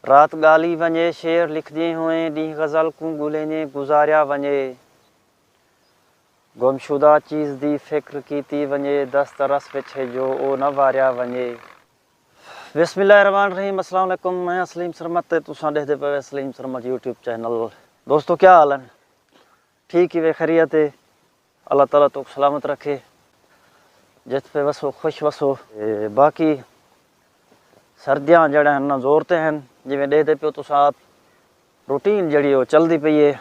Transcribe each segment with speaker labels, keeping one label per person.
Speaker 1: रात गाली वञे शेर लिखदे हुए डी गज़ल को गुलेने गुजारिया वञे गुमशुदा चीज़ दी फिक्र कीती वञे दस्तरस विच जो ओ न वारिया वञे। बिस्मिल्लाहिर्रहमानिर्रहीम, अस्सलाम वालेकुम। मैं असलीम सरमत तुसां देखदे पे असलीम सरमत यूट्यूब चैनल। दोस्तों क्या हाल है? ठीक ही वे खैरियत है। अल्लाह ताला तो सलामत रखे, जित पे वसो खुश वसो। बाकी सर्दियाँ जड़े हैं ना जोरते हैं, जिमें देखते पे तुस आप रूटीन जड़ी वो चलती पई है।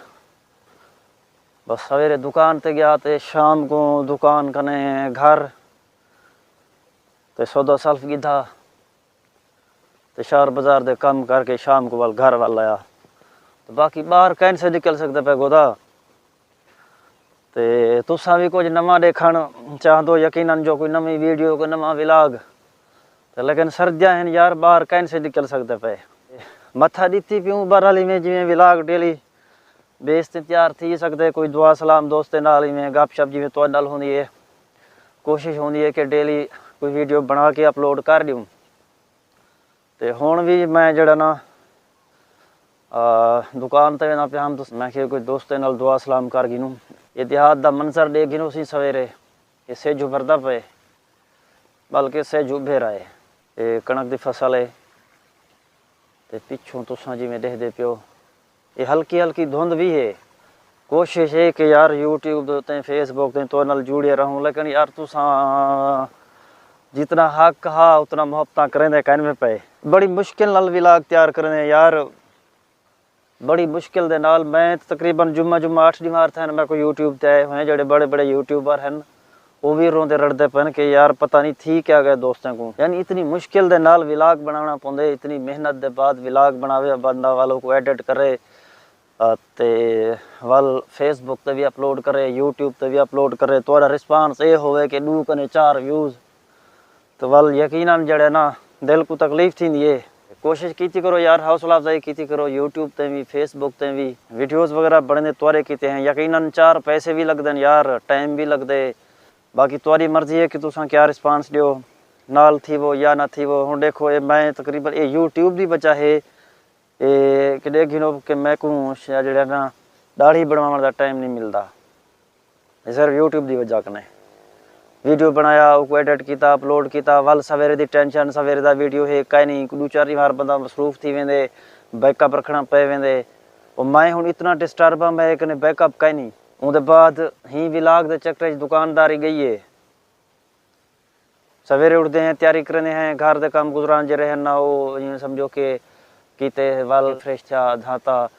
Speaker 1: बस सवेरे दुकान ते गया तो शाम को दुकान कने घर तो सौदा सल्फ गिधा तो शहर बाजार दे कम करके शाम को वाल घर वाल आया। तो बाकी बाहर कैन से निकल सकते पे गोदा तो तुसा भी कुछ नवा देखण चाह दो यकीनन, जो कोई नवी वीडियो कोई नवा विलाग तो लेकिन सर्दियाँ हैं यार, बाहर कैन से निकल सकते पे। मथा दीती प्यूँ बरहाली में जिमें विलाग डेली बेस तैयार थी सकते, कोई दुआ सलाम दोस्तें नाल में गपशप जिमें तो नाल होंदी है। कोशिश होंदी है कि डेली कोई वीडियो बना के अपलोड कर दूँ। तो हुण भी मैं जड़ा ना दुकान ते ना पे हम तो मैं कोई दोस्तें नाल दुआ सलाम कर गिनूँ। ये देहात दा मंजर देख गिनूँ सी सवेरे ये सेज उभरदा पे, बल्कि सेज उभे रहा है। ये कणक दी फसल है तो पिछों तुसां जिवें देखदे पियो ये हल्की हल्की धुंध भी है। कोशिश है कि यार यूट्यूब ते फेसबुक ते तो नाल जुड़े रहूँ, लेकिन यार तुसां जितना हक हा उतना मुहब्बत करेंदे कहने पे। बड़ी मुश्किल नाल विलाग तैयार करने यार, बड़ी मुश्किल दे नाल। मैं तकरीबन जुम्मा 8 दीवार थे मैं कोई यूट्यूब ते आए हुए जड़े बड़े बड़े यूट्यूबर हैं, वो भी रोंदे रड़दे पन कि यार पता नहीं थी क्या गए दोस्तों को। यानी इतनी मुश्किल दे नाल विलाग बनाना पौंदे, इतनी मेहनत दे बाद विलाग बनावे बंदा, वालों को एडिट करे ते वाल फेसबुक ते भी अपलोड करे, यूट्यूब ते भी अपलोड करे। थोड़ा रिस्पांस ये होवे कि 2 कने 4 व्यूज़ तो वाल यकीनन जड़े ना दिल को तकलीफ थी। ये कोशिश की करो यार, हौसला अफजाई की करो। यूट्यूब ते भी फेसबुक ते भी वीडियोज़ वगैरह बनने त्वरे कीते हैं, यकीनन 4 पैसे भी लगते यार, टाइम भी लगते। बाकी तुम्हारी मर्जी है कि तुसा क्या रिस्पांस दियो, नाल थी वो या ना थी वो। हुण देखो ये मैं तकरीबन ये यूट्यूब की वजह है ये कि गिनो कि मैं को जड़ा ना दाढ़ी बनवाने का टाइम नहीं मिलता, सिर्फ यूट्यूब की वजह कने वीडियो बनाया उसको एडिट किया अपलोड किया। वल सवेरे की टेंशन, सवेरे का वीडियो है कहीं नहीं 2-4 बार बंदा मसरूफ थी वेंदे, बैकअप रखना पे वेंदे। और मैं हूँ इतना डिस्टर्ब हाँ, मैं कने बैकअप कहीं नहीं। उसके बाद ही विलाग के चक्कर दुकानदारी गई है। सवेरे उठते हैं, तैयारी करने हैं, घर के काम गुजरान जे रहे ना वो यूँ समझो कि कीते वाल फ्रेश था, धाता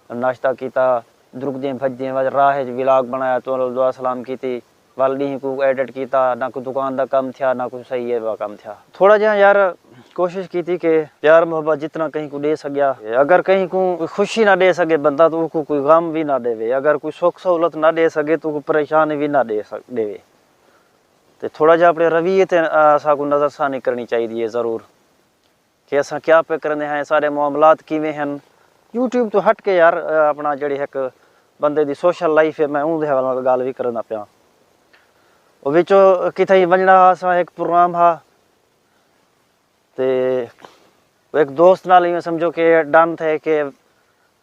Speaker 1: नाश्ता किया, दुरुकदे भजदे राह विलाग बनाया तो दुआ सलाम की वाल डी को एडिट किया। ना कोई दुकान का काम था ना कोई सही है काम था। थोड़ा जहा यार कोशिश की थी कि प्यार मोहब्बत जितना कहीं को दे सकिया। अगर कहीं को खुशी ना दे सके बंदा तो उसको कोई गम भी ना देवे, अगर कोई सुख सहूलत ना दे सके तो परेशानी भी ना देवे। तो थोड़ा जहा अपने रवैये ते असा को नज़रसानी करनी चाहिए ज़रूर कि असा क्या पे करने हैं, सारे मामलात किवें हैं। यूट्यूब तो हट के यार अपना जड़ी एक बंदे की सोशल लाइफ है, मैं उनके हवाले गल भी करना पाया। वो बिचो किथे वजना असा एक प्रोग्राम हा तो एक दोस्त नाल ही समझो कि डन थे कि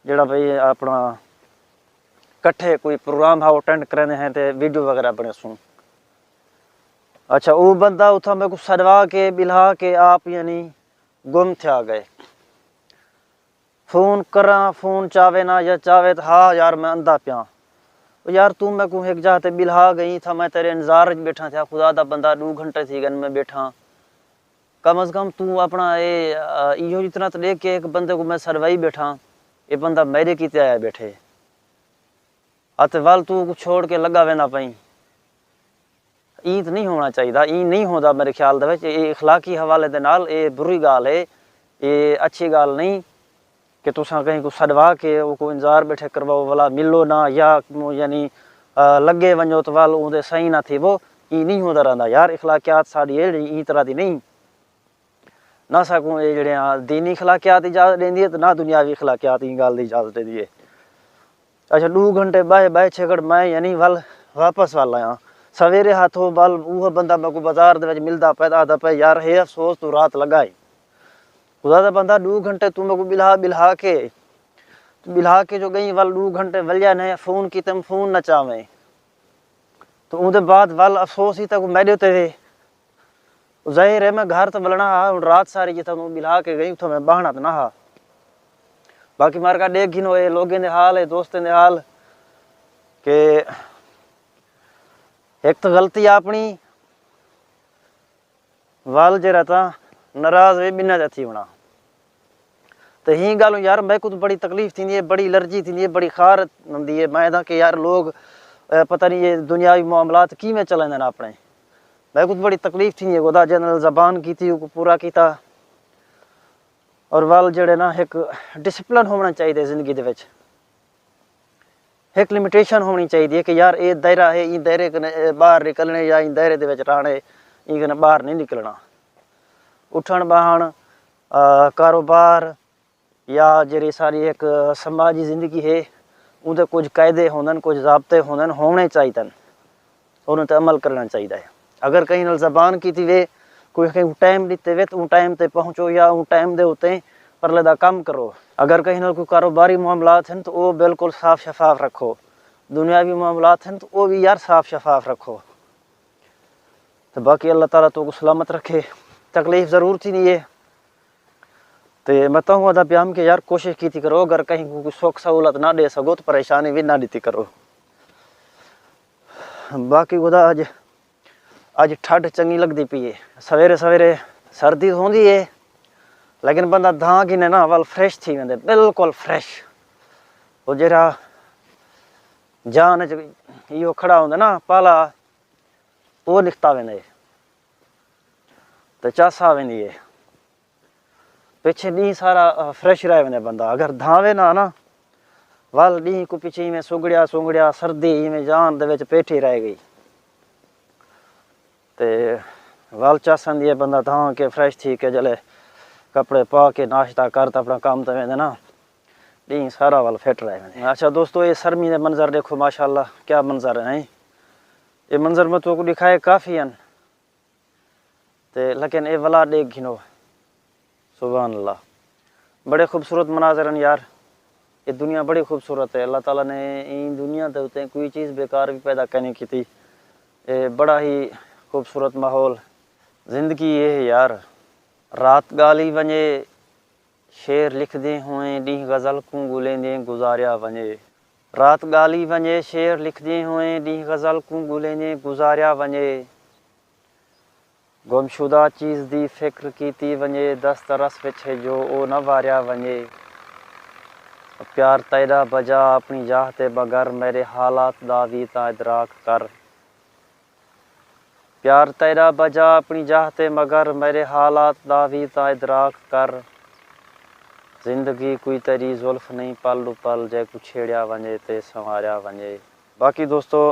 Speaker 1: जड़ा भाई अपना कट्ठे कोई प्रोग्राम हा अटेंड करने हैं तो वीडियो वगैरह बने सूँ। अच्छा वो बंदा उथा मेरे को सदवा के बिल्हा के आप यानी गुम थे गए। फोन करा, फोन चावे ना या चावे तो हाँ यार मैं अंधा प्या यार तू मैं को एक जाते बिल्हा गई था, मैं तेरे इंतजार बैठा था, खुदा दा बंदा 2 घंटे थी गन मैं बैठा। कम से कम तू अपना ये इो जितना तो देख के एक बंदे को मैं सरवाई बैठा, ये बंदा मेरे की आया बैठे अत वाल तू को छोड़ के लगा वे ना पाई। ई तो नहीं होना चाहिए, ई नहीं होता मेरे ख्याल ये इखलाकी हवाले दे नाल ये बुरी गाल है, ये अच्छी गाल नहीं कि तुसा कहीं को सदवा के वो इंतजार बैठे करवाओ वाला मिलो ना या यानी लगे वनो तो वाल उदे सही ना थी वो। ई नहीं होता रहा यार, इखलाकियात साड़ी ई तरह की नहीं ना सकूँ। ये जड़े दीनी इखलाकियात इजाजत देंदी है तो ना दुनियावी इखलाकियात ई गाल की इजाजत देंदी है। अच्छा 2 घंटे बाए छेकड़ मैं यानी वल वापस वाल आया सवेरे हाथों वाल वो बंदा मेरे को बाजार दे मिलता पैदा आता पे यार है अफसोस तू रात लगाई खुदा दा बंदा 2 घंटे तू मेरे को बिल्हा के जो गई वल 2 घंटे वलिया ने फोन की तम फोन न चावे तो उनके बाद वल अफसोस ही तक मेरे ते वे जाहिर है मैं घर तो बलना रात सारी जितना तू बिल्हा के गई तो मैं बहना तो ना हा बाकी मार का देख गिनो ये लोगों दे हाल है दोस्तों दे हाल के एक तो गलती अपनी वाल जे रहता नाराज वे बिना जाती होना तो ही गल यार मैं को तो बड़ी तकलीफ थी है बड़ी एलर्जी थी है बड़ी खार होंगी है मैं कि यार लोग पता नहीं ये दुनियावी मामलात की में चलेंदे ना अपने मैं को तो बड़ी तकलीफ थी है खुदा जनरल जबान की थी पूरा किया और वाल जड़े ना एक डिसिप्लिन होना चाहिए जिंदगी दे विच एक लिमिटेशन होनी चाहिए कि यार ये दायरा है इन दायरे कने बाहर निकलने या इन दायरे दे विच रहने इन कने बाहर नहीं निकलना उठन बहन कारोबार या जी सारी एक समाजी जिंदगी है उनके कुछ कायदे होंदन कुछ ज़ाब्ते होंदन होने चाहिए उन पर अमल करना चाहिए अगर कहीं नल जबान की थी वे कोई कहीं टाइम दिते वे तो टाइम ते पहुँचो या टाइम दे उते परले दा काम करो अगर कहीं नल कोई कारोबारी मामलात हैं तो वो बिल्कुल साफ शफाफ रखो दुनियावी मामलात हैं तो वो भी यार साफ शफाफ रखो तो बाकी अल्लाह ताला तो को सलामत रखे तकलीफ ज़रूर थी नहीं है तो मैं तो अदा प्याम के यार कोशिश की थी करो अगर कहीं कोई सुख सहूलत ना दे सको तो परेशानी भी ना दी करो बाकी खुदा अज ठंड चंगी लगती पी है सवेरे सवेरे सर्दी होंगी है लेकिन बंदा धां गिने ना वल फ्रेश थी वेंदे बिल्कुल फ्रेश वो जरा जान यो खड़ा होंदा ना पाला वो निकता वेंदे तो चासा वेंदी है पिछे डी सारा फ्रेश रह वेंदे बंदा अगर धावे ना वल डी को पिछे में सुगड़िया सर्दी में जान दे विच पेठी रह गई ते वल चासन दिए बंदा धां के फ्रेश थी के जले कपड़े पा के नाश्ता कर तो अपना काम तो वेंदे ना डी सारा वल फिट रह वेंदे। अच्छा दोस्तों ये सरमी दे मंजर देखो माशाल्लाह क्या मंजर है ये मंजर में तो को दिखाए काफ़ी हैं ते लेकिन ये वला देख गिनो सुभान अल्लाह बड़े खूबसूरत मनाजर हैं यार ये दुनिया बड़ी खूबसूरत है अल्लाह ताला ने इन दुनिया के उत्ते कोई चीज़ बेकार भी पैदा करनी की थी ये बड़ा ही खूबसूरत माहौल ज़िंदगी ये है यार रात गाली वने शेर लिखदे हुए डी गज़ल को गुलेंदे गुजारिया वने रात गाली वने शेर लिखदे हुए डी गज़ल को गुलेंदे गुजारिया वने गुमशुदा चीज़ दी फिक्र कीती वने दस्तरस पिछे जो ओ न वारिया वने प्यार तेरा बजा अपनी जाह ते बगर मेरे हालात दा वी ता इदराक कर प्यार तेरा बजा अपनी जाह ते मगर मेरे हालात दा वी ता इदराक कर जिंदगी कोई तेरी जुल्फ नहीं पल पल जै कुछ छेड़िया वने ते संवारिया वने। बाकी दोस्तों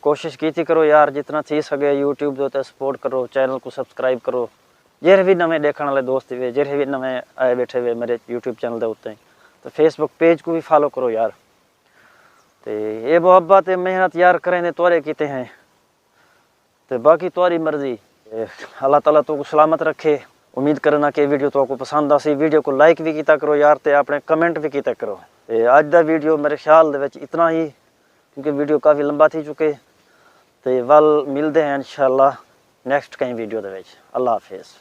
Speaker 1: कोशिश की थी करो यार जितना थी सके यूट्यूब जो ते सपोर्ट करो चैनल को सब्सक्राइब करो जेरे भी नवे देखने वाले दोस्त वे जेरे भी नवे आए बैठे हुए मेरे यूट्यूब चैनल के उत्ते तो फेसबुक पेज को भी फॉलो करो यार तो ये मोहब्बत मेहनत यार करें तोरे किते हैं तो बाकी तुम्हारी मर्जी अल्लाह ताला तो को सलामत रखे। उम्मीद करना कि वीडियो तो को पसंद आसी वीडियो को लाइक भी किया करो यार तो अपने कमेंट भी किया करो। अज का वीडियो मेरे ख्याल दे इतना ही क्योंकि वीडियो काफ़ी लंबा थी चुके तो वल मिलते हैं इंशाल्लाह नेक्स्ट कहीं वीडियो दे अल्लाह हाफिज़।